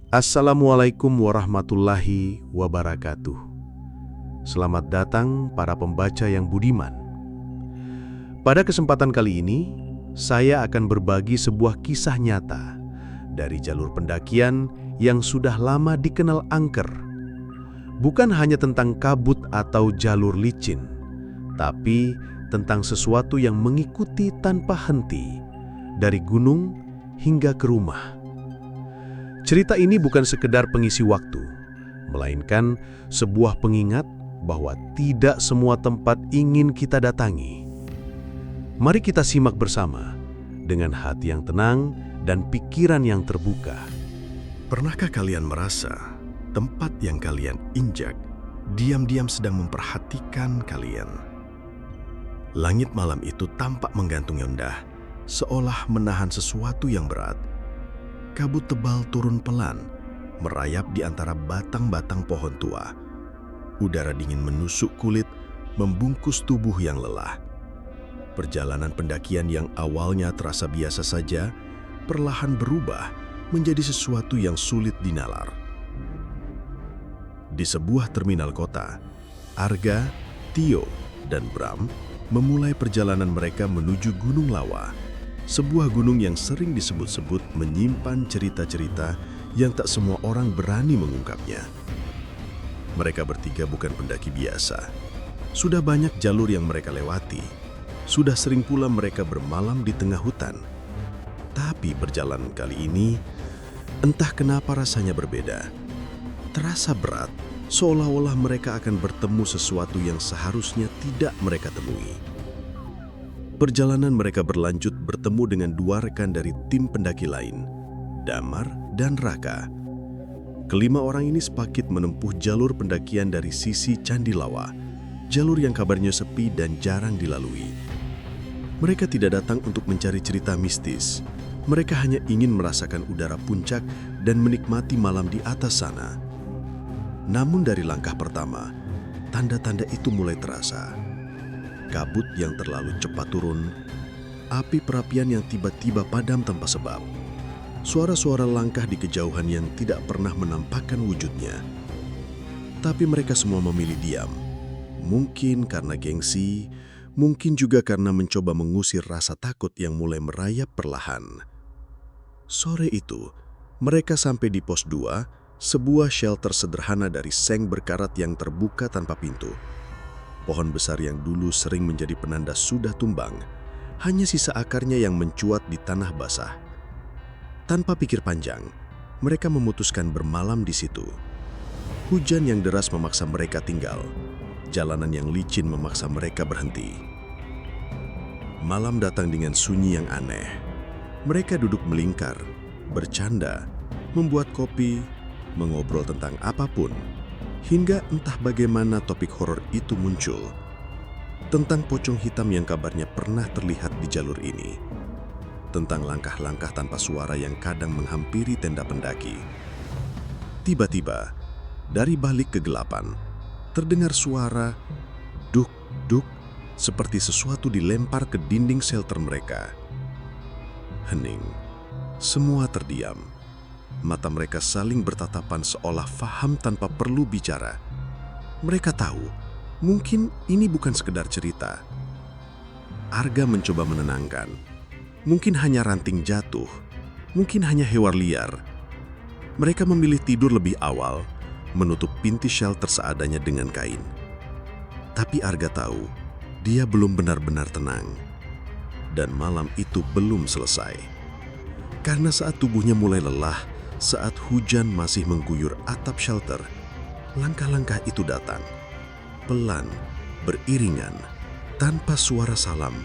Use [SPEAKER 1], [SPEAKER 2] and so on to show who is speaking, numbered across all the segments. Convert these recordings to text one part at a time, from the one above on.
[SPEAKER 1] Assalamualaikum warahmatullahi wabarakatuh. Selamat datang para pembaca yang budiman. Pada kesempatan kali ini, saya akan berbagi sebuah kisah nyata dari jalur pendakian yang sudah lama dikenal angker. Bukan hanya tentang kabut atau jalur licin, tapi tentang sesuatu yang mengikuti tanpa henti, dari gunung hingga ke rumah. Cerita ini bukan sekedar pengisi waktu, melainkan sebuah pengingat bahwa tidak semua tempat ingin kita datangi. Mari kita simak bersama dengan hati yang tenang dan pikiran yang terbuka.
[SPEAKER 2] Pernahkah kalian merasa tempat yang kalian injak diam-diam sedang memperhatikan kalian? Langit malam itu tampak menggantung rendah, seolah menahan sesuatu yang berat. Kabut tebal turun pelan, merayap di antara batang-batang pohon tua. Udara dingin menusuk kulit, membungkus tubuh yang lelah. Perjalanan pendakian yang awalnya terasa biasa saja, perlahan berubah menjadi sesuatu yang sulit dinalar. Di sebuah terminal kota, Arga, Tio, dan Bram memulai perjalanan mereka menuju Gunung Lawa. Sebuah gunung yang sering disebut-sebut menyimpan cerita-cerita yang tak semua orang berani mengungkapnya. Mereka bertiga bukan pendaki biasa. Sudah banyak jalur yang mereka lewati. Sudah sering pula mereka bermalam di tengah hutan. Tapi perjalanan kali ini, entah kenapa rasanya berbeda. Terasa berat, seolah-olah mereka akan bertemu sesuatu yang seharusnya tidak mereka temui. Perjalanan mereka berlanjut bertemu dengan dua rekan dari tim pendaki lain, Damar dan Raka. Kelima orang ini sepakat menempuh jalur pendakian dari sisi Candi Lawa, jalur yang kabarnya sepi dan jarang dilalui. Mereka tidak datang untuk mencari cerita mistis. Mereka hanya ingin merasakan udara puncak dan menikmati malam di atas sana. Namun dari langkah pertama, tanda-tanda itu mulai terasa. Kabut yang terlalu cepat turun, api perapian yang tiba-tiba padam tanpa sebab, suara-suara langkah di kejauhan yang tidak pernah menampakkan wujudnya. Tapi mereka semua memilih diam, mungkin karena gengsi, mungkin juga karena mencoba mengusir rasa takut yang mulai merayap perlahan. Sore itu, mereka sampai di pos 2, sebuah shelter sederhana dari seng berkarat yang terbuka tanpa pintu. Pohon besar yang dulu sering menjadi penanda sudah tumbang, hanya sisa akarnya yang mencuat di tanah basah. Tanpa pikir panjang, mereka memutuskan bermalam di situ. Hujan yang deras memaksa mereka tinggal, jalanan yang licin memaksa mereka berhenti. Malam datang dengan sunyi yang aneh. Mereka duduk melingkar, bercanda, membuat kopi, mengobrol tentang apapun. Hingga entah bagaimana topik horor itu muncul. Tentang pocong hitam yang kabarnya pernah terlihat di jalur ini. Tentang langkah-langkah tanpa suara yang kadang menghampiri tenda pendaki. Tiba-tiba, dari balik kegelapan, terdengar suara duk-duk seperti sesuatu dilempar ke dinding shelter mereka. Hening. Semua terdiam. Mata mereka saling bertatapan seolah faham tanpa perlu bicara. Mereka tahu, mungkin ini bukan sekedar cerita. Arga mencoba menenangkan. Mungkin hanya ranting jatuh, mungkin hanya hewan liar. Mereka memilih tidur lebih awal, menutup pintu shelter seadanya dengan kain. Tapi Arga tahu, dia belum benar-benar tenang. Dan malam itu belum selesai. Karena saat tubuhnya mulai lelah, saat hujan masih mengguyur atap shelter, langkah-langkah itu datang. Pelan, beriringan, tanpa suara salam,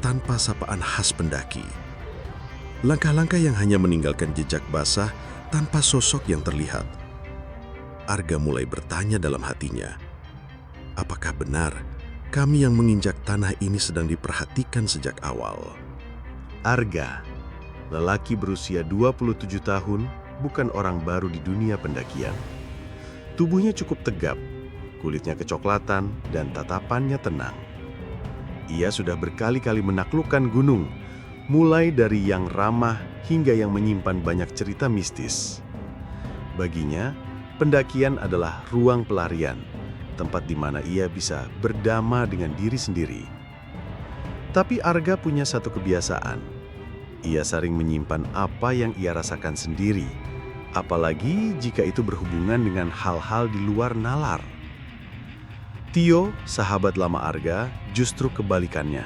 [SPEAKER 2] tanpa sapaan khas pendaki. Langkah-langkah yang hanya meninggalkan jejak basah tanpa sosok yang terlihat. Arga mulai bertanya dalam hatinya, apakah benar kami yang menginjak tanah ini sedang diperhatikan sejak awal?
[SPEAKER 1] Arga, lelaki berusia 27 tahun, bukan orang baru di dunia pendakian. Tubuhnya cukup tegap, kulitnya kecoklatan, dan tatapannya tenang. Ia sudah berkali-kali menaklukkan gunung, mulai dari yang ramah hingga yang menyimpan banyak cerita mistis. Baginya, pendakian adalah ruang pelarian, tempat di mana ia bisa berdamai dengan diri sendiri. Tapi Arga punya satu kebiasaan. Ia sering menyimpan apa yang ia rasakan sendiri, apalagi jika itu berhubungan dengan hal-hal di luar nalar. Tio, sahabat lama Arga, justru kebalikannya.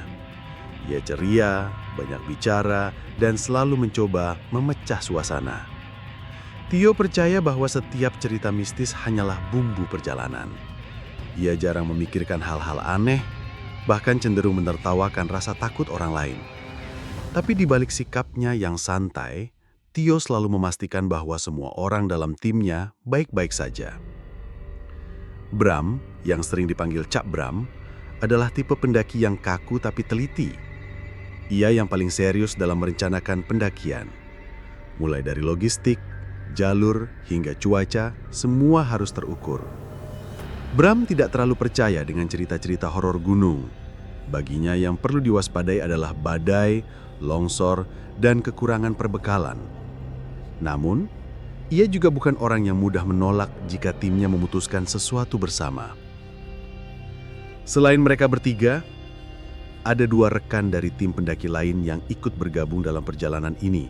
[SPEAKER 1] Ia ceria, banyak bicara, dan selalu mencoba memecah suasana. Tio percaya bahwa setiap cerita mistis hanyalah bumbu perjalanan. Ia jarang memikirkan hal-hal aneh, bahkan cenderung menertawakan rasa takut orang lain. Tapi di balik sikapnya yang santai, Tio selalu memastikan bahwa semua orang dalam timnya baik-baik saja. Bram, yang sering dipanggil Cak Bram, adalah tipe pendaki yang kaku tapi teliti. Ia yang paling serius dalam merencanakan pendakian. Mulai dari logistik, jalur, hingga cuaca, semua harus terukur. Bram tidak terlalu percaya dengan cerita-cerita horor gunung. Baginya yang perlu diwaspadai adalah badai, longsor, dan kekurangan perbekalan. Namun, ia juga bukan orang yang mudah menolak jika timnya memutuskan sesuatu bersama. Selain mereka bertiga, ada 2 rekan dari tim pendaki lain yang ikut bergabung dalam perjalanan ini,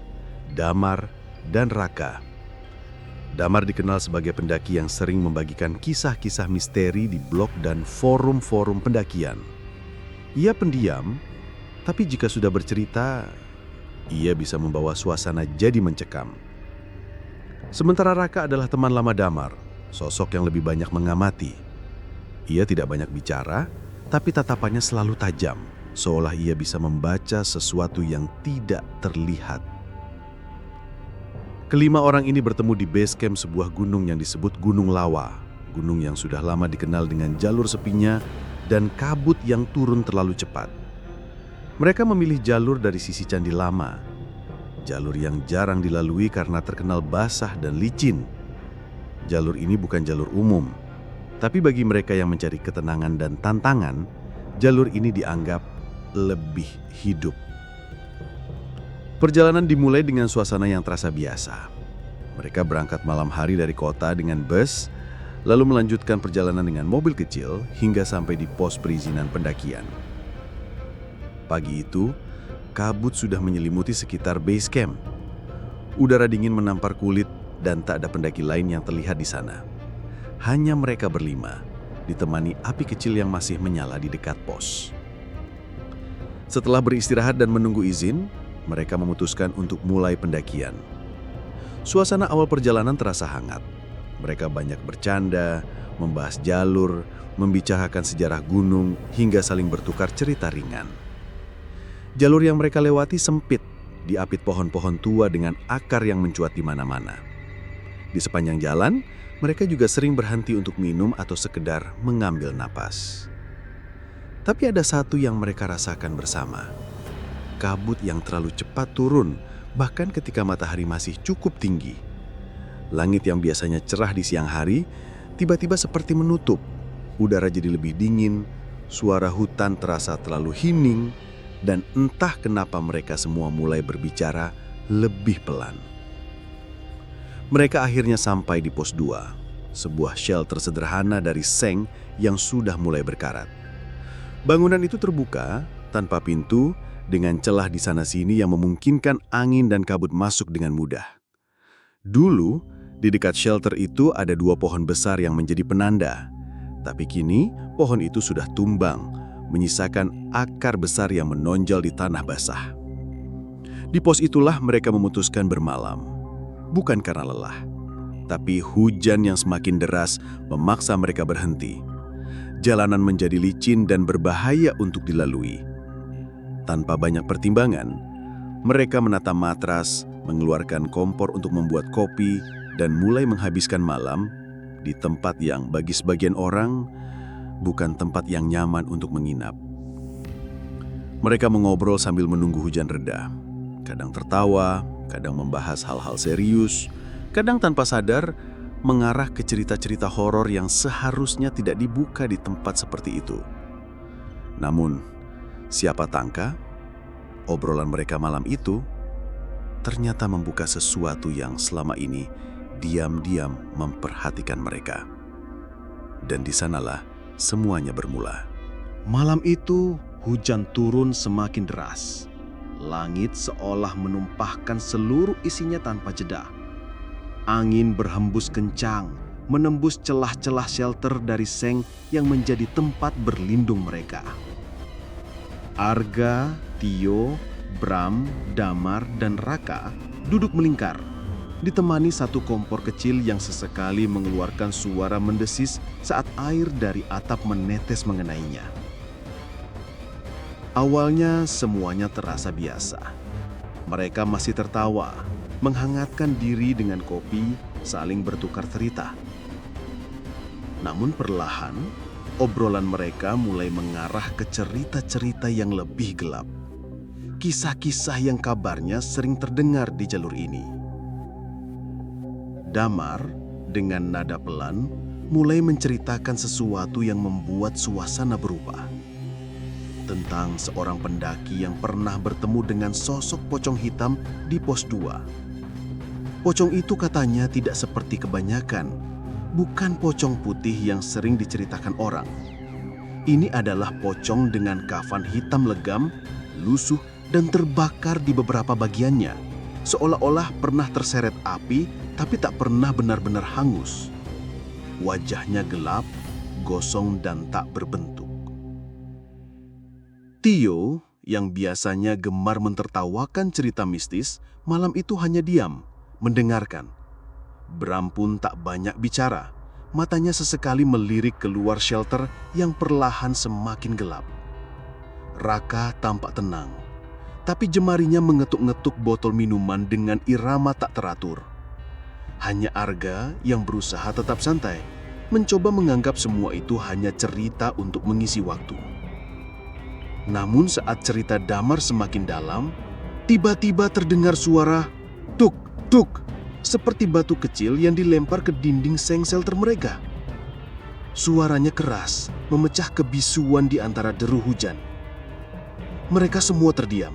[SPEAKER 1] Damar dan Raka. Damar dikenal sebagai pendaki yang sering membagikan kisah-kisah misteri di blog dan forum-forum pendakian. Ia pendiam, tapi jika sudah bercerita, ia bisa membawa suasana jadi mencekam. Sementara Raka adalah teman lama Damar, sosok yang lebih banyak mengamati. Ia tidak banyak bicara, tapi tatapannya selalu tajam, seolah ia bisa membaca sesuatu yang tidak terlihat. Kelima orang ini bertemu di base camp sebuah gunung yang disebut Gunung Lawa, gunung yang sudah lama dikenal dengan jalur sepinya dan kabut yang turun terlalu cepat. Mereka memilih jalur dari sisi Candi Lama, jalur yang jarang dilalui karena terkenal basah dan licin. Jalur ini bukan jalur umum, tapi bagi mereka yang mencari ketenangan dan tantangan, jalur ini dianggap lebih hidup. Perjalanan dimulai dengan suasana yang terasa biasa. Mereka berangkat malam hari dari kota dengan bus, lalu melanjutkan perjalanan dengan mobil kecil hingga sampai di pos perizinan pendakian. Pagi itu, kabut sudah menyelimuti sekitar base camp. Udara dingin menampar kulit dan tak ada pendaki lain yang terlihat di sana. Hanya mereka berlima, ditemani api kecil yang masih menyala di dekat pos. Setelah beristirahat dan menunggu izin, mereka memutuskan untuk mulai pendakian. Suasana awal perjalanan terasa hangat. Mereka banyak bercanda, membahas jalur, membicarakan sejarah gunung, hingga saling bertukar cerita ringan. Jalur yang mereka lewati sempit, diapit pohon-pohon tua dengan akar yang mencuat di mana-mana. Di sepanjang jalan, mereka juga sering berhenti untuk minum atau sekedar mengambil napas. Tapi ada satu yang mereka rasakan bersama. Kabut yang terlalu cepat turun, bahkan ketika matahari masih cukup tinggi. Langit yang biasanya cerah di siang hari, tiba-tiba seperti menutup. Udara jadi lebih dingin, suara hutan terasa terlalu hening, dan entah kenapa mereka semua mulai berbicara lebih pelan. Mereka akhirnya sampai di pos 2, sebuah shelter sederhana dari seng yang sudah mulai berkarat. Bangunan itu terbuka, tanpa pintu, dengan celah di sana-sini yang memungkinkan angin dan kabut masuk dengan mudah. Dulu, di dekat shelter itu ada 2 pohon besar yang menjadi penanda. Tapi kini, pohon itu sudah tumbang, menyisakan akar besar yang menonjol di tanah basah. Di pos itulah mereka memutuskan bermalam. Bukan karena lelah, tapi hujan yang semakin deras memaksa mereka berhenti. Jalanan menjadi licin dan berbahaya untuk dilalui. Tanpa banyak pertimbangan, mereka menata matras, mengeluarkan kompor untuk membuat kopi, dan mulai menghabiskan malam di tempat yang bagi sebagian orang bukan tempat yang nyaman untuk menginap. Mereka mengobrol sambil menunggu hujan reda. Kadang tertawa, kadang membahas hal-hal serius, kadang tanpa sadar mengarah ke cerita-cerita horor yang seharusnya tidak dibuka di tempat seperti itu. Namun, siapa tangka, obrolan mereka malam itu ternyata membuka sesuatu yang selama ini
[SPEAKER 2] diam-diam memperhatikan mereka. Dan di sanalah semuanya bermula.
[SPEAKER 1] Malam itu, hujan turun semakin deras. Langit seolah menumpahkan seluruh isinya tanpa jeda. Angin berhembus kencang, menembus celah-celah shelter dari seng yang menjadi tempat berlindung mereka. Arga, Tio, Bram, Damar, dan Raka duduk melingkar, ditemani satu kompor kecil yang sesekali mengeluarkan suara mendesis saat air dari atap menetes mengenainya. Awalnya semuanya terasa biasa. Mereka masih tertawa, menghangatkan diri dengan kopi, saling bertukar cerita. Namun perlahan, obrolan mereka mulai mengarah ke cerita-cerita yang lebih gelap. Kisah-kisah yang kabarnya sering terdengar di jalur ini. Damar, dengan nada pelan, mulai menceritakan sesuatu yang membuat suasana berubah. Tentang seorang pendaki yang pernah bertemu dengan sosok pocong hitam di pos 2. Pocong itu katanya tidak seperti kebanyakan, bukan pocong putih yang sering diceritakan orang. Ini adalah pocong dengan kafan hitam legam, lusuh, dan terbakar di beberapa bagiannya, seolah-olah pernah terseret api tapi tak pernah benar-benar hangus. Wajahnya gelap, gosong, dan tak berbentuk. Tio, yang biasanya gemar mentertawakan cerita mistis, malam itu hanya diam, mendengarkan. Bram pun tak banyak bicara, matanya sesekali melirik keluar shelter yang perlahan semakin gelap. Raka tampak tenang, tapi jemarinya mengetuk-ngetuk botol minuman dengan irama tak teratur. Hanya Arga yang berusaha tetap santai, mencoba menganggap semua itu hanya cerita untuk mengisi waktu. Namun saat cerita Damar semakin dalam, tiba-tiba terdengar suara tuk, tuk, seperti batu kecil yang dilempar ke dinding seng shelter mereka. Suaranya keras, memecah kebisuan di antara deru hujan. Mereka semua terdiam,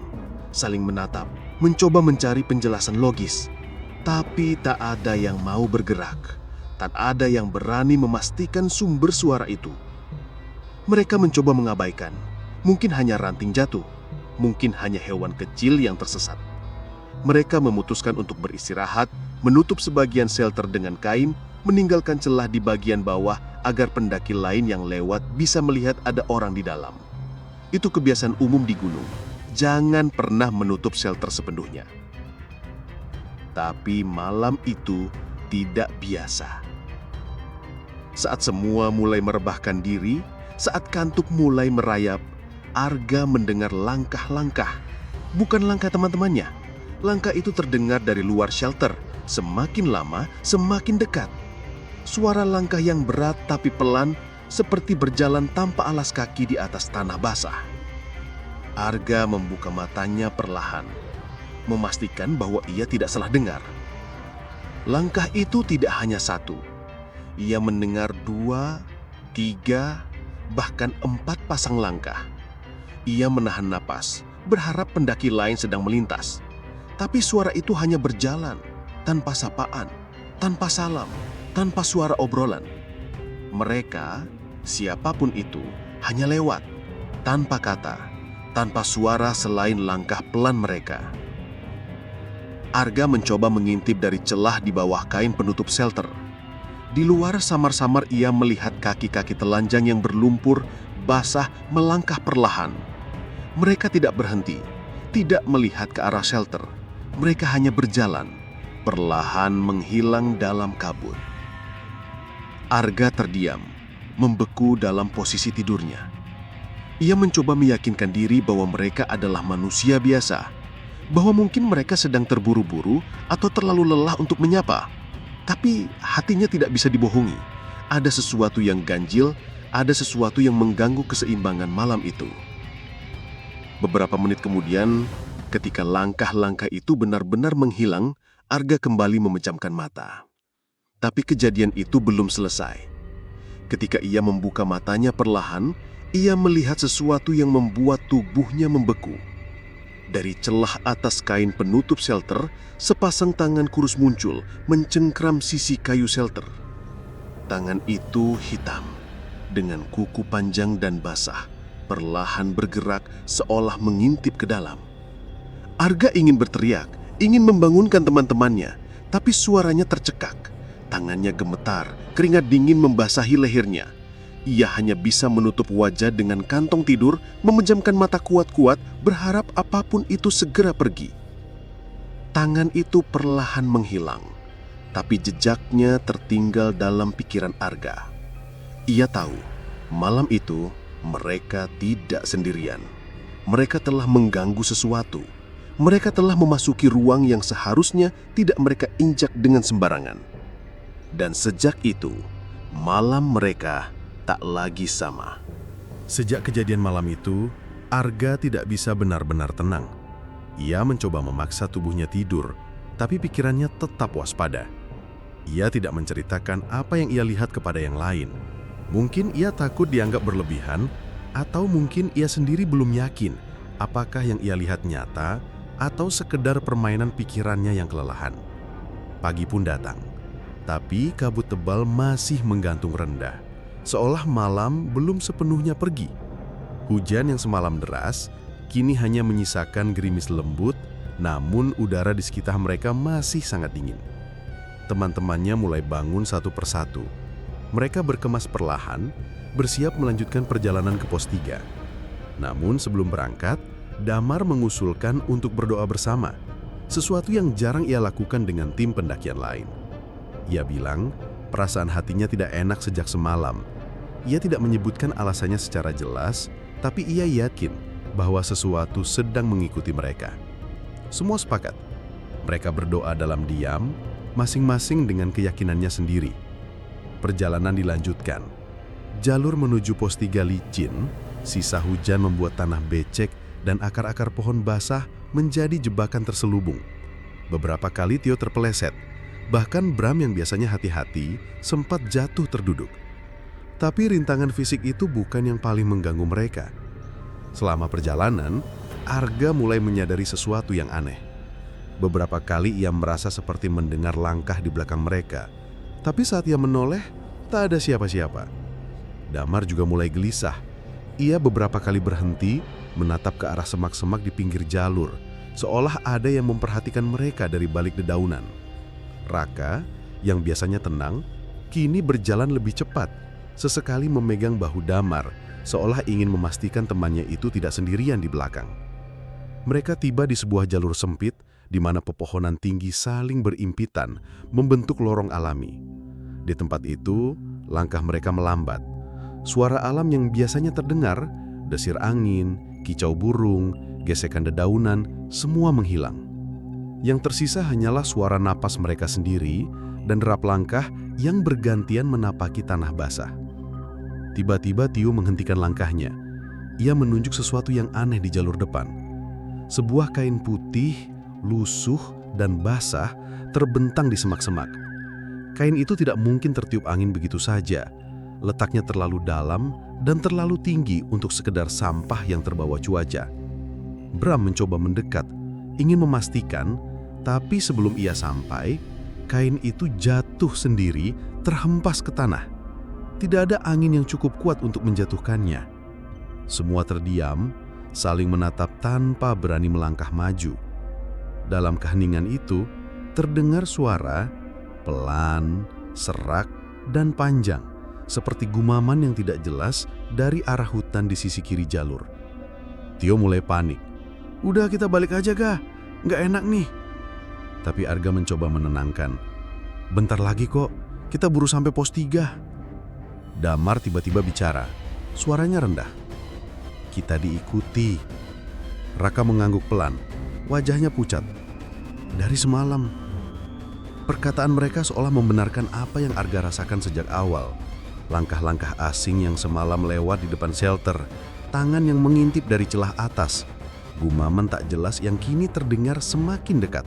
[SPEAKER 1] saling menatap, mencoba mencari penjelasan logis. Tapi tak ada yang mau bergerak, tak ada yang berani memastikan sumber suara itu. Mereka mencoba mengabaikan. Mungkin hanya ranting jatuh, mungkin hanya hewan kecil yang tersesat. Mereka memutuskan untuk beristirahat, menutup sebagian shelter dengan kain, meninggalkan celah di bagian bawah agar pendaki lain yang lewat bisa melihat ada orang di dalam. Itu kebiasaan umum di gunung. Jangan pernah menutup shelter sepenuhnya. Tapi malam itu tidak biasa. Saat semua mulai merebahkan diri, saat kantuk mulai merayap, Arga mendengar langkah-langkah. Bukan langkah teman-temannya. Langkah itu terdengar dari luar shelter. Semakin lama, semakin dekat. Suara langkah yang berat tapi pelan, seperti berjalan tanpa alas kaki di atas tanah basah. Arga membuka matanya perlahan, memastikan bahwa ia tidak salah dengar. Langkah itu tidak hanya satu. Ia mendengar 2, 3, bahkan 4 pasang langkah. Ia menahan napas, berharap pendaki lain sedang melintas. Tapi suara itu hanya berjalan, tanpa sapaan, tanpa salam, tanpa suara obrolan. Mereka, siapapun itu, hanya lewat, tanpa kata, tanpa suara selain langkah pelan mereka. Arga mencoba mengintip dari celah di bawah kain penutup shelter. Di luar samar-samar ia melihat kaki-kaki telanjang yang berlumpur, basah, melangkah perlahan. Mereka tidak berhenti, tidak melihat ke arah shelter. Mereka hanya berjalan, perlahan menghilang dalam kabut. Arga terdiam, membeku dalam posisi tidurnya. Ia mencoba meyakinkan diri bahwa mereka adalah manusia biasa, bahwa mungkin mereka sedang terburu-buru atau terlalu lelah untuk menyapa. Tapi hatinya tidak bisa dibohongi. Ada sesuatu yang ganjil, ada sesuatu yang mengganggu keseimbangan malam itu. Beberapa menit kemudian, ketika langkah-langkah itu benar-benar menghilang, Arga kembali memejamkan mata. Tapi kejadian itu belum selesai. Ketika ia membuka matanya perlahan, ia melihat sesuatu yang membuat tubuhnya membeku.
[SPEAKER 2] Dari celah atas kain penutup shelter, sepasang tangan kurus muncul, mencengkram sisi kayu shelter. Tangan itu hitam, dengan kuku panjang dan basah, perlahan bergerak seolah mengintip ke dalam. Arga ingin berteriak, ingin membangunkan teman-temannya, tapi suaranya tercekak. Tangannya gemetar, keringat dingin membasahi lehernya. Ia hanya bisa menutup wajah dengan kantong tidur, memejamkan mata kuat-kuat, berharap apapun itu segera pergi. Tangan itu perlahan menghilang, tapi jejaknya tertinggal dalam pikiran Arga. Ia tahu, malam itu mereka tidak sendirian. Mereka telah mengganggu sesuatu. Mereka telah memasuki ruang yang seharusnya tidak mereka injak dengan sembarangan. Dan sejak itu, malam mereka tak lagi sama. Sejak kejadian malam itu, Arga tidak bisa benar-benar tenang. Ia mencoba memaksa tubuhnya tidur, tapi pikirannya tetap waspada. Ia tidak menceritakan apa yang ia lihat kepada yang lain. Mungkin ia takut dianggap berlebihan, atau mungkin ia sendiri belum yakin apakah yang ia lihat nyata atau sekedar permainan pikirannya yang kelelahan. Pagi pun datang, tapi kabut tebal masih menggantung rendah, seolah malam belum sepenuhnya pergi. Hujan yang semalam deras kini hanya menyisakan gerimis lembut, namun udara di sekitar mereka masih sangat dingin. Teman-temannya mulai bangun satu persatu. Mereka berkemas perlahan, bersiap melanjutkan perjalanan ke pos 3. Namun sebelum berangkat, Damar mengusulkan untuk berdoa bersama, sesuatu yang jarang ia lakukan dengan tim pendakian lain. Ia bilang, perasaan hatinya tidak enak sejak semalam. Ia tidak menyebutkan alasannya secara jelas, tapi ia yakin bahwa sesuatu sedang mengikuti mereka. Semua sepakat. Mereka berdoa dalam diam, masing-masing dengan keyakinannya sendiri. Perjalanan dilanjutkan. Jalur menuju pos 3 licin, sisa hujan membuat tanah becek dan akar-akar pohon basah menjadi jebakan terselubung. Beberapa kali Tio terpeleset. Bahkan Bram yang biasanya hati-hati sempat jatuh terduduk. Tapi rintangan fisik itu bukan yang paling mengganggu mereka. Selama perjalanan, Arga mulai menyadari sesuatu yang aneh. Beberapa kali ia merasa seperti mendengar langkah di belakang mereka. Tapi saat ia menoleh, tak ada siapa-siapa. Damar juga mulai gelisah. Ia beberapa kali berhenti, menatap ke arah semak-semak di pinggir jalur, seolah ada yang memperhatikan mereka dari balik dedaunan. Raka, yang biasanya tenang, kini berjalan lebih cepat, sesekali memegang bahu Damar, seolah ingin memastikan temannya itu tidak sendirian di belakang. Mereka tiba di sebuah jalur sempit, di mana pepohonan tinggi saling berimpitan, membentuk lorong alami. Di tempat itu, langkah mereka melambat. Suara alam yang biasanya terdengar, desir angin, kicau burung, gesekan dedaunan, semua menghilang. Yang tersisa hanyalah suara napas mereka sendiri dan derap langkah yang bergantian menapaki tanah basah. Tiba-tiba Tio menghentikan langkahnya. Ia menunjuk sesuatu yang aneh di jalur depan. Sebuah kain putih, lusuh, dan basah terbentang di semak-semak. Kain itu tidak mungkin tertiup angin begitu saja. Letaknya terlalu dalam dan terlalu tinggi untuk sekedar sampah yang terbawa cuaca. Bram mencoba mendekat, ingin memastikan, tapi sebelum ia sampai, kain itu jatuh sendiri, terhempas ke tanah. Tidak ada angin yang cukup kuat untuk menjatuhkannya. Semua terdiam, saling menatap tanpa berani melangkah maju. Dalam keheningan itu, terdengar suara pelan, serak, dan panjang, seperti gumaman yang tidak jelas dari arah hutan di sisi kiri jalur. Tio mulai panik. "Udah, kita balik aja, Kak. Nggak enak nih." Tapi Arga mencoba menenangkan. "Bentar lagi kok, kita buru sampai pos 3. Damar tiba-tiba bicara. Suaranya rendah. "Kita diikuti." Raka mengangguk pelan. Wajahnya pucat. "Dari semalam." Perkataan mereka seolah membenarkan apa yang Arga rasakan sejak awal. Langkah-langkah asing yang semalam lewat di depan shelter, tangan yang mengintip dari celah atas, gumaman tak jelas yang kini terdengar semakin dekat.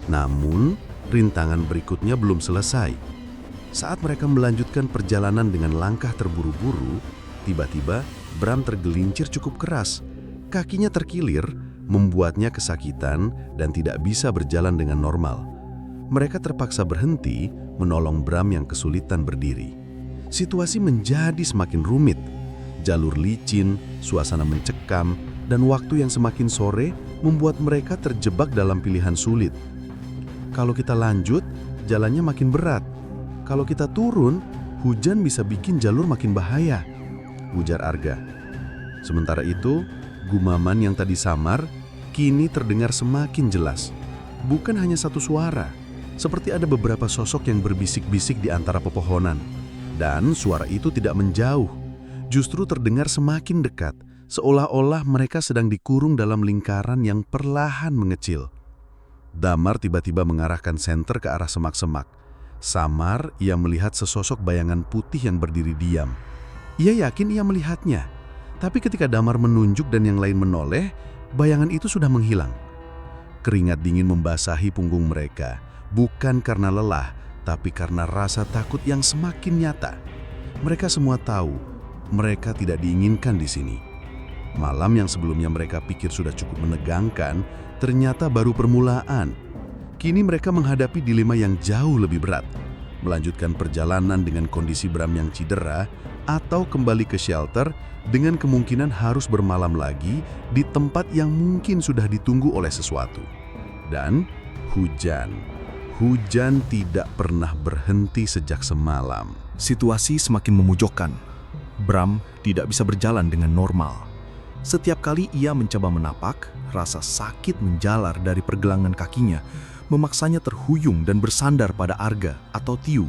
[SPEAKER 2] Namun, rintangan berikutnya belum selesai. Saat mereka melanjutkan perjalanan dengan langkah terburu-buru, tiba-tiba Bram tergelincir cukup keras. Kakinya terkilir membuatnya kesakitan dan tidak bisa berjalan dengan normal. Mereka terpaksa berhenti menolong Bram yang kesulitan berdiri. Situasi menjadi semakin rumit. Jalur licin, suasana mencekam, dan waktu yang semakin sore membuat mereka terjebak dalam pilihan sulit. Kalau kita lanjut, jalannya makin berat. Kalau kita turun, hujan bisa bikin jalur makin bahaya, ujar Arga. Sementara itu, gumaman yang tadi samar kini terdengar semakin jelas. Bukan hanya satu suara, seperti ada beberapa sosok yang berbisik-bisik di antara pepohonan. Dan suara itu tidak menjauh, justru terdengar semakin dekat, seolah-olah mereka sedang dikurung dalam lingkaran yang perlahan mengecil. Damar tiba-tiba mengarahkan senter ke arah semak-semak. Samar, ia melihat sesosok bayangan putih yang berdiri diam. Ia yakin ia melihatnya, tapi ketika Damar menunjuk dan yang lain menoleh, bayangan itu sudah menghilang. Keringat dingin membasahi punggung mereka, bukan karena lelah, tapi karena rasa takut yang semakin nyata. Mereka semua tahu, mereka tidak diinginkan di sini. Malam yang sebelumnya mereka pikir sudah cukup menegangkan, ternyata baru permulaan. Kini mereka menghadapi dilema yang jauh lebih berat. Melanjutkan perjalanan dengan kondisi Bram yang cedera, atau kembali ke shelter dengan kemungkinan harus bermalam lagi di tempat yang mungkin sudah ditunggu oleh sesuatu. Dan hujan. Hujan tidak pernah berhenti sejak semalam.
[SPEAKER 3] Situasi semakin memojokkan. Bram tidak bisa berjalan dengan normal. Setiap kali ia mencoba menapak, rasa sakit menjalar dari pergelangan kakinya, memaksanya terhuyung dan bersandar pada Arga atau Tiu.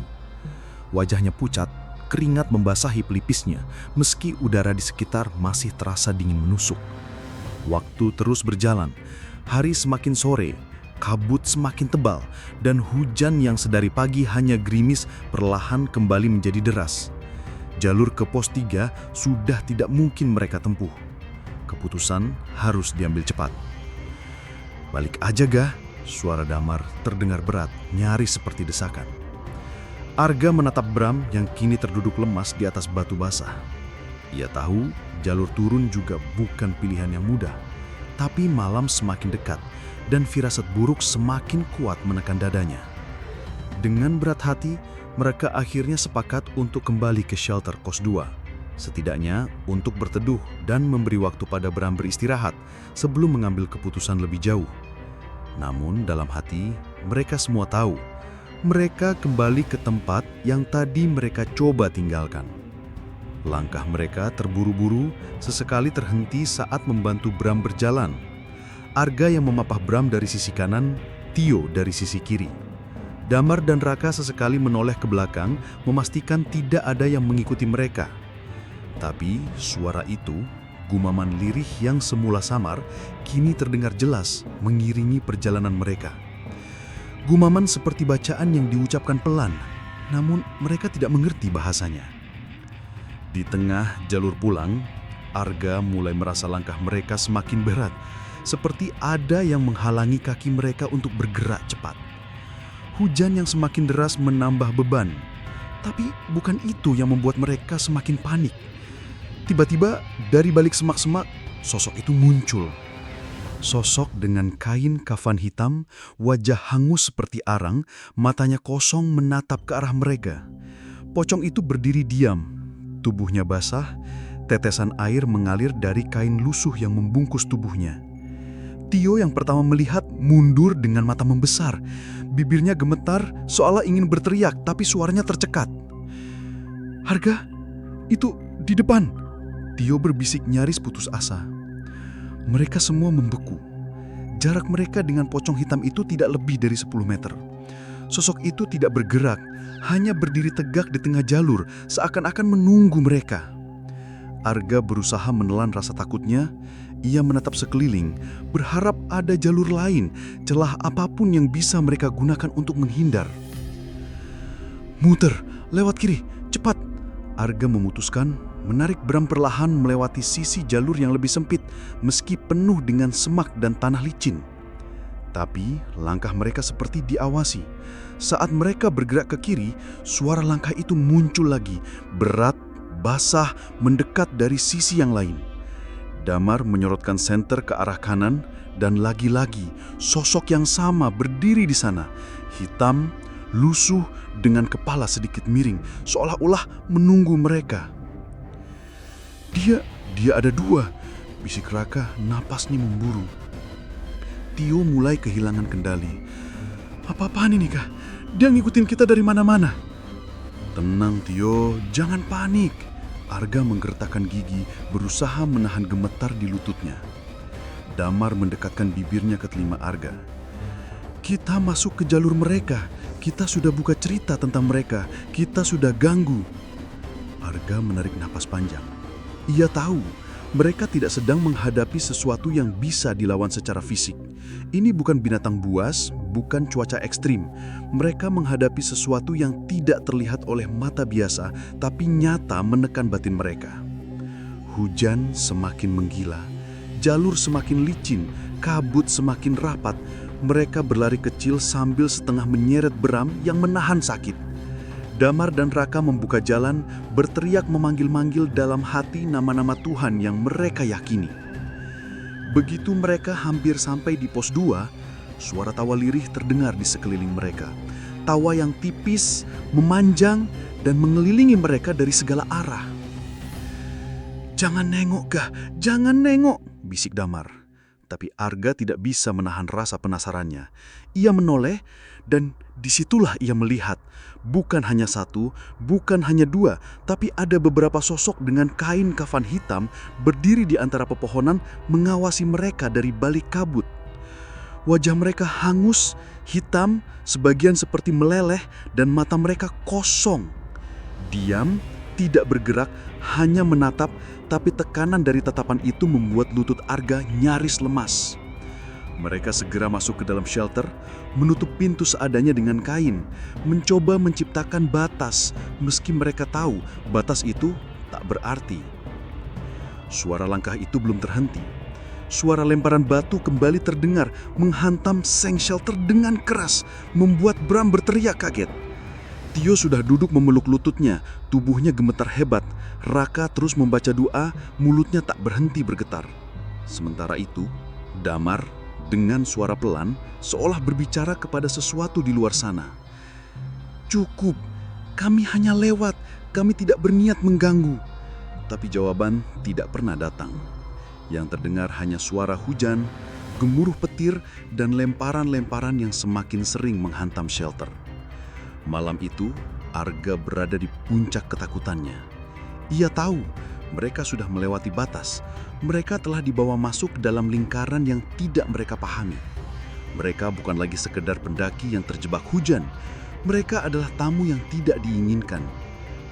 [SPEAKER 3] Wajahnya pucat, keringat membasahi pelipisnya, meski udara di sekitar masih terasa dingin menusuk. Waktu terus berjalan, hari semakin sore, kabut semakin tebal, dan hujan yang sedari pagi hanya gerimis perlahan kembali menjadi deras. Jalur ke pos 3 sudah tidak mungkin mereka tempuh. Keputusan harus diambil cepat. Balik aja gah, suara Damar terdengar berat, nyaris seperti desakan. Arga menatap Bram yang kini terduduk lemas di atas batu basah. Ia tahu jalur turun juga bukan pilihan yang mudah, tapi malam semakin dekat dan firasat buruk semakin kuat menekan dadanya. Dengan berat hati, mereka akhirnya sepakat untuk kembali ke shelter kos 2. Setidaknya untuk berteduh dan memberi waktu pada Bram beristirahat sebelum mengambil keputusan lebih jauh. Namun dalam hati, mereka semua tahu, mereka kembali ke tempat yang tadi mereka coba tinggalkan. Langkah mereka terburu-buru, sesekali terhenti saat membantu Bram berjalan. Arga yang memapah Bram dari sisi kanan, Tio dari sisi kiri. Damar dan Raka sesekali menoleh ke belakang, memastikan tidak ada yang mengikuti mereka. Tapi suara itu, gumaman lirih yang semula samar, kini terdengar jelas mengiringi perjalanan mereka. Gumaman seperti bacaan yang diucapkan pelan, namun mereka tidak mengerti bahasanya. Di tengah jalur pulang, Arga mulai merasa langkah mereka semakin berat, seperti ada yang menghalangi kaki mereka untuk bergerak cepat. Hujan yang semakin deras menambah beban, tapi bukan itu yang membuat mereka semakin panik. Tiba-tiba dari balik semak-semak, sosok itu muncul. Sosok dengan kain kafan hitam, wajah hangus seperti arang, matanya kosong menatap ke arah mereka. Pocong itu berdiri diam, tubuhnya basah, tetesan air mengalir dari kain lusuh yang membungkus tubuhnya. Tio yang pertama melihat mundur dengan mata membesar. Bibirnya gemetar seolah ingin berteriak, tapi suaranya tercekat. "Arga, itu di depan!" Tio berbisik nyaris putus asa. Mereka semua membeku. Jarak mereka dengan pocong hitam itu tidak lebih dari 10 meter. Sosok itu tidak bergerak, hanya berdiri tegak di tengah jalur, seakan-akan menunggu mereka. Arga berusaha menelan rasa takutnya. Ia menatap sekeliling, berharap ada jalur lain, celah apapun yang bisa mereka gunakan untuk menghindar. "Muter, lewat kiri, cepat!" Arga memutuskan, menarik Bram perlahan melewati sisi jalur yang lebih sempit, meski penuh dengan semak dan tanah licin. Tapi langkah mereka seperti diawasi. Saat mereka bergerak ke kiri, suara langkah itu muncul lagi, berat, basah, mendekat dari sisi yang lain. Damar menyorotkan senter ke arah kanan dan lagi-lagi sosok yang sama berdiri di sana, hitam, lusuh dengan kepala sedikit miring, seolah-olah menunggu mereka. Dia ada dua, bisik Raka, napasnya memburu. Tio mulai kehilangan kendali. Apa-apaan ini kah? Dia ngikutin kita dari mana-mana. Tenang Tio, jangan panik. Arga menggertakkan gigi, berusaha menahan gemetar di lututnya. Damar mendekatkan bibirnya ke telinga Arga. Kita masuk ke jalur mereka. Kita sudah buka cerita tentang mereka. Kita sudah ganggu. Arga menarik napas panjang. Ia tahu mereka tidak sedang menghadapi sesuatu yang bisa dilawan secara fisik. Ini bukan binatang buas, bukan cuaca ekstrim. Mereka menghadapi sesuatu yang tidak terlihat oleh mata biasa, tapi nyata menekan batin mereka. Hujan semakin menggila, jalur semakin licin, kabut semakin rapat. Mereka berlari kecil sambil setengah menyeret Bram yang menahan sakit. Damar dan Raka membuka jalan, berteriak memanggil-manggil dalam hati nama-nama Tuhan yang mereka yakini. Begitu mereka hampir sampai di pos 2, suara tawa lirih terdengar di sekeliling mereka. Tawa yang tipis, memanjang, dan mengelilingi mereka dari segala arah. "Jangan nengok, Gah, jangan nengok," bisik Damar. Tapi Arga tidak bisa menahan rasa penasarannya. Ia menoleh dan disitulah ia melihat. Bukan hanya satu, bukan hanya dua, tapi ada beberapa sosok dengan kain kafan hitam berdiri di antara pepohonan mengawasi mereka dari balik kabut. Wajah mereka hangus, hitam, sebagian seperti meleleh dan mata mereka kosong. Diam, tidak bergerak, hanya menatap, tapi tekanan dari tatapan itu membuat lutut Arga nyaris lemas. Mereka segera masuk ke dalam shelter, menutup pintu seadanya dengan kain, mencoba menciptakan batas, meski mereka tahu batas itu tak berarti. Suara langkah itu belum terhenti. Suara lemparan batu kembali terdengar menghantam seng shelter dengan keras, membuat Bram berteriak kaget. Tio sudah duduk memeluk lututnya, tubuhnya gemetar hebat. Raka terus membaca doa, mulutnya tak berhenti bergetar. Sementara itu, Damar dengan suara pelan seolah berbicara kepada sesuatu di luar sana. "Cukup, kami hanya lewat, kami tidak berniat mengganggu." Tapi jawaban tidak pernah datang. Yang terdengar hanya suara hujan, gemuruh petir, dan lemparan-lemparan yang semakin sering menghantam shelter. Malam itu, Arga berada di puncak ketakutannya. Ia tahu mereka sudah melewati batas. Mereka telah dibawa masuk dalam lingkaran yang tidak mereka pahami. Mereka bukan lagi sekedar pendaki yang terjebak hujan. Mereka adalah tamu yang tidak diinginkan.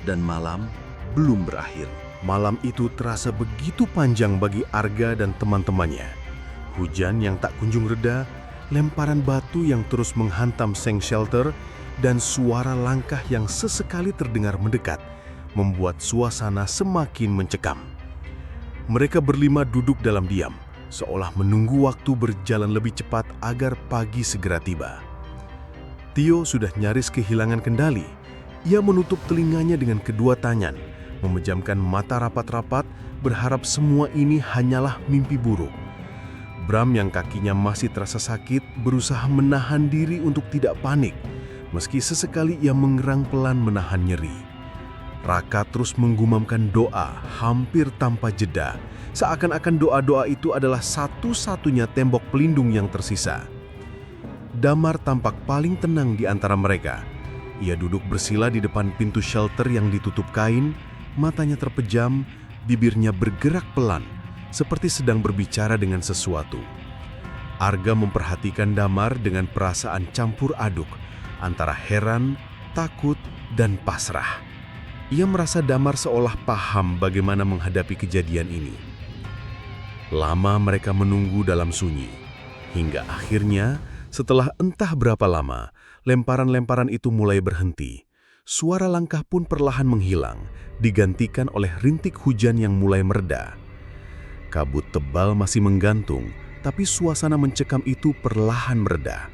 [SPEAKER 3] Dan malam belum berakhir.
[SPEAKER 1] Malam itu terasa begitu panjang bagi Arga dan teman-temannya. Hujan yang tak kunjung reda, lemparan batu yang terus menghantam seng shelter, dan suara langkah yang sesekali terdengar mendekat, membuat suasana semakin mencekam. Mereka berlima duduk dalam diam, seolah menunggu waktu berjalan lebih cepat agar pagi segera tiba. Tio sudah nyaris kehilangan kendali. Ia menutup telinganya dengan kedua tangan, memejamkan mata rapat-rapat, berharap semua ini hanyalah mimpi buruk. Bram yang kakinya masih terasa sakit berusaha menahan diri untuk tidak panik, meski sesekali ia mengerang pelan menahan nyeri. Raka terus menggumamkan doa hampir tanpa jeda, seakan-akan doa-doa itu adalah satu-satunya tembok pelindung yang tersisa. Damar tampak paling tenang di antara mereka. Ia duduk bersila di depan pintu shelter yang ditutup kain, matanya terpejam, bibirnya bergerak pelan, seperti sedang berbicara dengan sesuatu. Arga memperhatikan Damar dengan perasaan campur aduk, antara heran, takut, dan pasrah. Ia merasa Damar seolah paham bagaimana menghadapi kejadian ini. Lama mereka menunggu dalam sunyi, hingga akhirnya setelah entah berapa lama, lemparan-lemparan itu mulai berhenti. Suara langkah pun perlahan menghilang, digantikan oleh rintik hujan yang mulai mereda. Kabut tebal masih menggantung, tapi suasana mencekam itu perlahan mereda.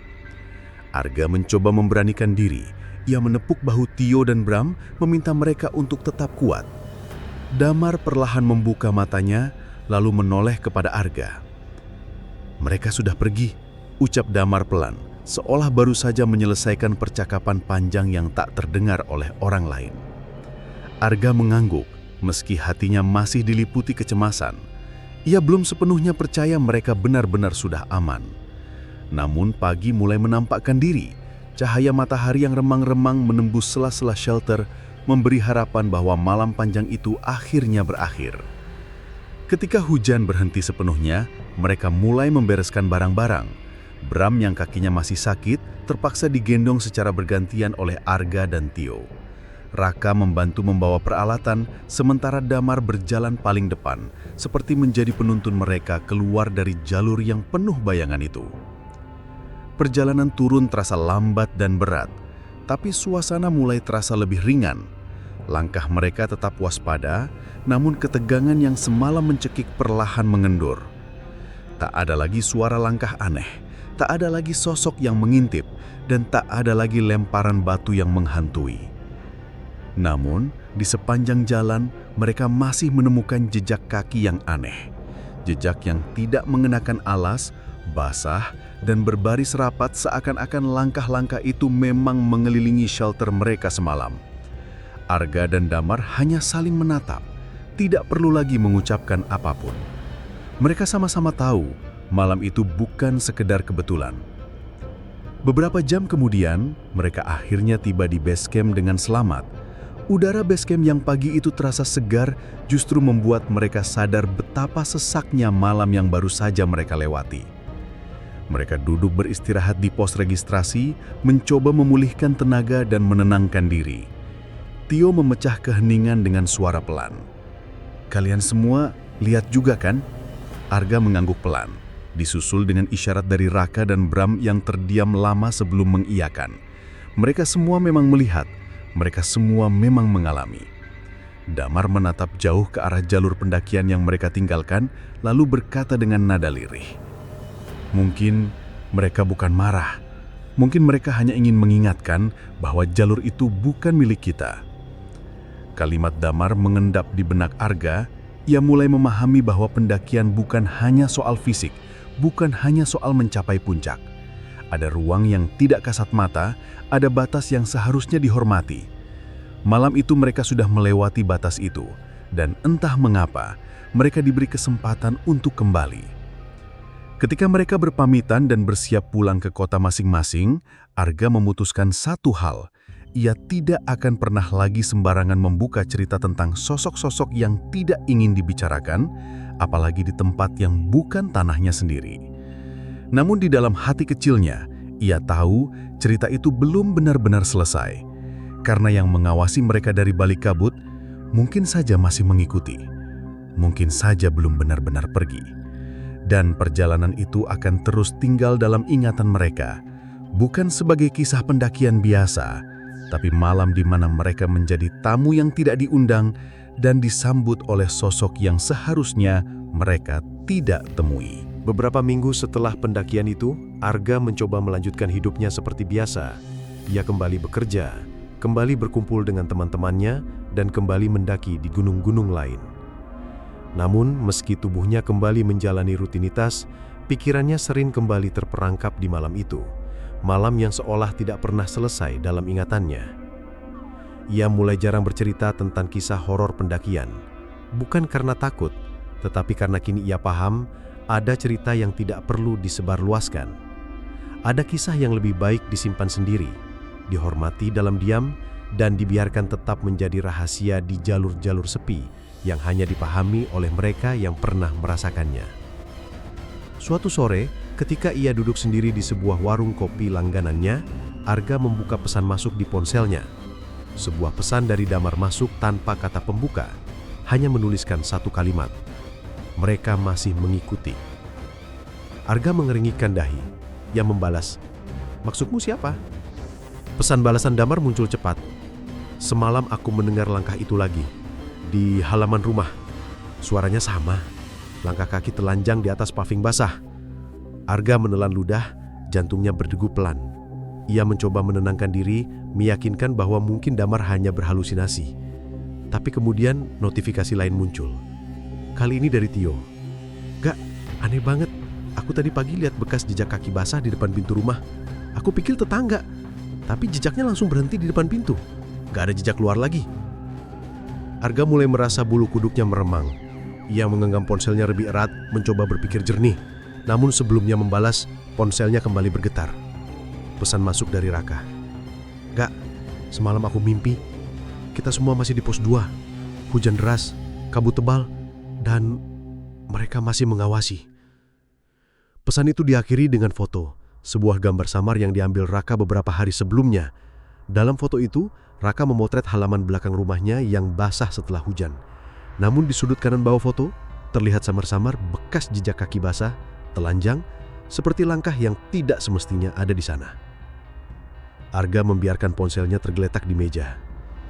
[SPEAKER 1] Arga mencoba memberanikan diri. Ia menepuk bahu Tio dan Bram, meminta mereka untuk tetap kuat. Damar perlahan membuka matanya, lalu menoleh kepada Arga.
[SPEAKER 2] Mereka sudah pergi, ucap Damar pelan, seolah baru saja menyelesaikan percakapan panjang yang tak terdengar oleh orang lain. Arga mengangguk, meski hatinya masih diliputi kecemasan. Ia belum sepenuhnya percaya mereka benar-benar sudah aman. Namun pagi mulai menampakkan diri. Cahaya matahari yang remang-remang menembus sela-sela shelter, memberi harapan bahwa malam panjang itu akhirnya berakhir. Ketika hujan berhenti sepenuhnya, mereka mulai membereskan barang-barang. Bram yang kakinya masih sakit, terpaksa digendong secara bergantian oleh Arga dan Tio. Raka membantu membawa peralatan, sementara Damar berjalan paling depan, seperti menjadi penuntun mereka keluar dari jalur yang penuh bayangan itu. Perjalanan turun terasa lambat dan berat, tapi suasana mulai terasa lebih ringan. Langkah mereka tetap waspada, namun ketegangan yang semalam mencekik perlahan mengendur. Tak ada lagi suara langkah aneh, tak ada lagi sosok yang mengintip, dan tak ada lagi lemparan batu yang menghantui. Namun, di sepanjang jalan, mereka masih menemukan jejak kaki yang aneh. Jejak yang tidak mengenakan alas, basah, dan berbaris rapat seakan-akan langkah-langkah itu memang mengelilingi shelter mereka semalam. Arga dan Damar hanya saling menatap, tidak perlu lagi mengucapkan apapun. Mereka sama-sama tahu, malam itu bukan sekedar kebetulan. Beberapa jam kemudian, mereka akhirnya tiba di base camp dengan selamat. Udara base camp yang pagi itu terasa segar, justru membuat mereka sadar betapa sesaknya malam yang baru saja mereka lewati. Mereka duduk beristirahat di pos registrasi, mencoba memulihkan tenaga dan menenangkan diri. Tio memecah keheningan dengan suara pelan. "Kalian semua lihat juga kan?" Arga mengangguk pelan, disusul dengan isyarat dari Raka dan Bram yang terdiam lama sebelum mengiyakan. Mereka semua memang melihat, mereka semua memang mengalami. Damar menatap jauh ke arah jalur pendakian yang mereka tinggalkan, lalu berkata dengan nada lirih, "Mungkin mereka bukan marah. Mungkin mereka hanya ingin mengingatkan bahwa jalur itu bukan milik kita." Kalimat Damar mengendap di benak Arga. Ia mulai memahami bahwa pendakian bukan hanya soal fisik, bukan hanya soal mencapai puncak. Ada ruang yang tidak kasat mata, ada batas yang seharusnya dihormati. Malam itu mereka sudah melewati batas itu, dan entah mengapa, mereka diberi kesempatan untuk kembali. Ketika mereka berpamitan dan bersiap pulang ke kota masing-masing, Arga memutuskan satu hal. Ia tidak akan pernah lagi sembarangan membuka cerita tentang sosok-sosok yang tidak ingin dibicarakan, apalagi di tempat yang bukan tanahnya sendiri. Namun di dalam hati kecilnya, ia tahu cerita itu belum benar-benar selesai. Karena yang mengawasi mereka dari balik kabut, mungkin saja masih mengikuti. Mungkin saja belum benar-benar pergi. Dan perjalanan itu akan terus tinggal dalam ingatan mereka, bukan sebagai kisah pendakian biasa, tapi malam di mana mereka menjadi tamu yang tidak diundang dan disambut oleh sosok yang seharusnya mereka tidak temui.
[SPEAKER 1] Beberapa minggu setelah pendakian itu, Arga mencoba melanjutkan hidupnya seperti biasa. Ia kembali bekerja, kembali berkumpul dengan teman-temannya, dan kembali mendaki di gunung-gunung lain. Namun, meski tubuhnya kembali menjalani rutinitas, pikirannya sering kembali terperangkap di malam itu. Malam yang seolah tidak pernah selesai dalam ingatannya. Ia mulai jarang bercerita tentang kisah horor pendakian, bukan karena takut, tetapi karena kini ia paham ada cerita yang tidak perlu disebarluaskan. Ada kisah yang lebih baik disimpan sendiri, dihormati dalam diam, dan dibiarkan tetap menjadi rahasia di jalur-jalur sepi yang hanya dipahami oleh mereka yang pernah merasakannya. Suatu sore, ketika ia duduk sendiri di sebuah warung kopi langganannya, Arga membuka pesan masuk di ponselnya. Sebuah pesan dari Damar masuk tanpa kata pembuka, hanya menuliskan satu kalimat, "Mereka masih mengikuti." Arga mengeringikkan dahi. Ia membalas, "Maksudmu siapa?" Pesan balasan Damar muncul cepat. "Semalam aku mendengar langkah itu lagi, di halaman rumah. Suaranya sama, langkah kaki telanjang di atas paving basah." Arga menelan ludah, jantungnya berdegup pelan. Ia mencoba menenangkan diri, meyakinkan bahwa mungkin Damar hanya berhalusinasi. Tapi kemudian notifikasi lain muncul. Kali ini dari Tio. "Gak, aneh banget. Aku Aku tadi pagi lihat bekas jejak kaki basah di depan pintu rumah. Aku pikir tetangga, tapi jejaknya langsung berhenti di depan pintu. Gak ada jejak keluar lagi. Arga mulai merasa bulu kuduknya meremang. Ia menggenggam ponselnya lebih erat, mencoba berpikir jernih. Namun sebelumnya membalas, ponselnya kembali bergetar. Pesan masuk dari Raka. "Gak, semalam aku mimpi. Kita semua masih di pos 2. Hujan deras, kabut tebal, dan mereka masih mengawasi." Pesan itu diakhiri dengan foto, sebuah gambar samar yang diambil Raka beberapa hari sebelumnya. Dalam foto itu, Raka memotret halaman belakang rumahnya yang basah setelah hujan. Namun di sudut kanan bawah foto, terlihat samar-samar bekas jejak kaki basah, telanjang, seperti langkah yang tidak semestinya ada di sana. Arga membiarkan ponselnya tergeletak di meja.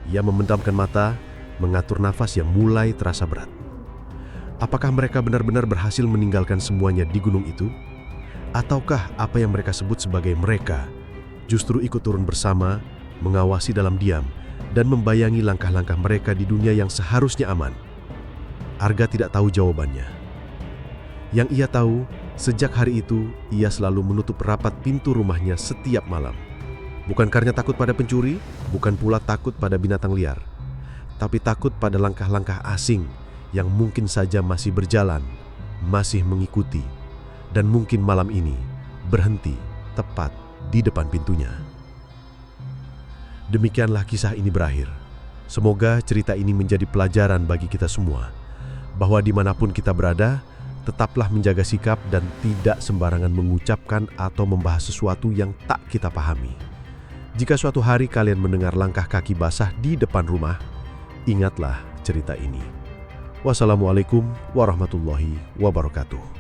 [SPEAKER 1] Ia memendamkan mata, mengatur nafas yang mulai terasa berat. Apakah mereka benar-benar berhasil meninggalkan semuanya di gunung itu? Ataukah apa yang mereka sebut sebagai mereka justru ikut turun bersama, mengawasi dalam diam, dan membayangi langkah-langkah mereka di dunia yang seharusnya aman? Arga tidak tahu jawabannya. Yang ia tahu, sejak hari itu, ia selalu menutup rapat pintu rumahnya setiap malam. Bukan karena takut pada pencuri, bukan pula takut pada binatang liar, tapi takut pada langkah-langkah asing yang mungkin saja masih berjalan, masih mengikuti, dan mungkin malam ini berhenti tepat di depan pintunya. Demikianlah kisah ini berakhir. Semoga cerita ini menjadi pelajaran bagi kita semua, bahwa dimanapun kita berada, tetaplah menjaga sikap dan tidak sembarangan mengucapkan atau membahas sesuatu yang tak kita pahami. Jika suatu hari kalian mendengar langkah kaki basah di depan rumah, ingatlah cerita ini. Wassalamualaikum warahmatullahi wabarakatuh.